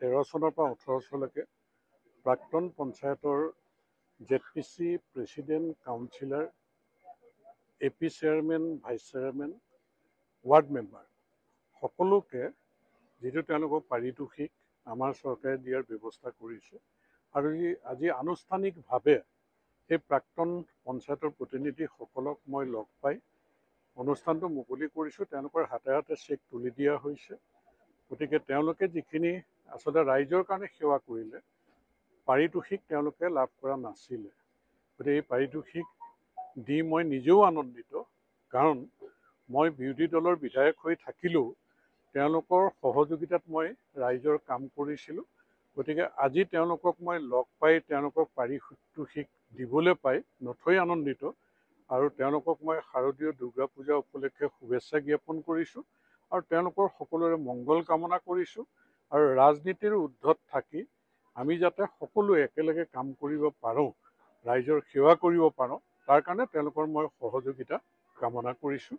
2013 চনৰ পৰা 18 চনলৈকে প্ৰাক্তন পঞ্চায়তৰ ZPC প্ৰেচিডেণ্ট, কাউন্সিলৰ, AP chairman, vice chairman, ward member সকলোকে যিটো তেওঁলোকক পাৰিতোষিক আমাৰ চৰকাৰে দিয়াৰ ব্যৱস্থা কৰিছে। আৰু আজি আনুষ্ঠানিকভাৱে সেই প্ৰাক্তন পঞ্চায়তৰ প্ৰতিনিধিসকলক মই লগ পাই অনুষ্ঠানটো মুকলি কৰিছোঁ। তেওঁলোকৰ হাতে হাতে চেক তুলি দিয়া হৈছে। গতিকে তেওঁলোকে যিখিনি আচলতে ৰাইজৰ কাৰণে সেৱা কৰিলে, পাৰিতোষিক তেওঁলোকে লাভ কৰা নাছিলে। গতিকে এই পাৰিতোষিক দি মই নিজেও আনন্দিত, কাৰণ মই বিৰোধী দলৰ বিধায়ক হৈ থাকিলেও তেওঁলোকৰ সহযোগিতাত মই ৰাইজৰ কাম কৰিছিলোঁ। গতিকে আজি তেওঁলোকক মই লগ পাই তেওঁলোকক পাৰিতোষিক দিবলৈ পাই নথৈ আনন্দিত। আৰু তেওঁলোকক মই শাৰদীয় দুৰ্গা পূজা উপলক্ষে শুভেচ্ছা জ্ঞাপন কৰিছোঁ আৰু তেওঁলোকৰ সকলোৰে মংগল কামনা কৰিছোঁ। আৰু ৰাজনীতিৰ ঊৰ্ধত থাকি আমি যাতে সকলোৱে একেলগে কাম কৰিব পাৰোঁ, ৰাইজৰ সেৱা কৰিব পাৰোঁ, তাৰ কাৰণে তেওঁলোকৰ মই সহযোগিতা কামনা কৰিছোঁ।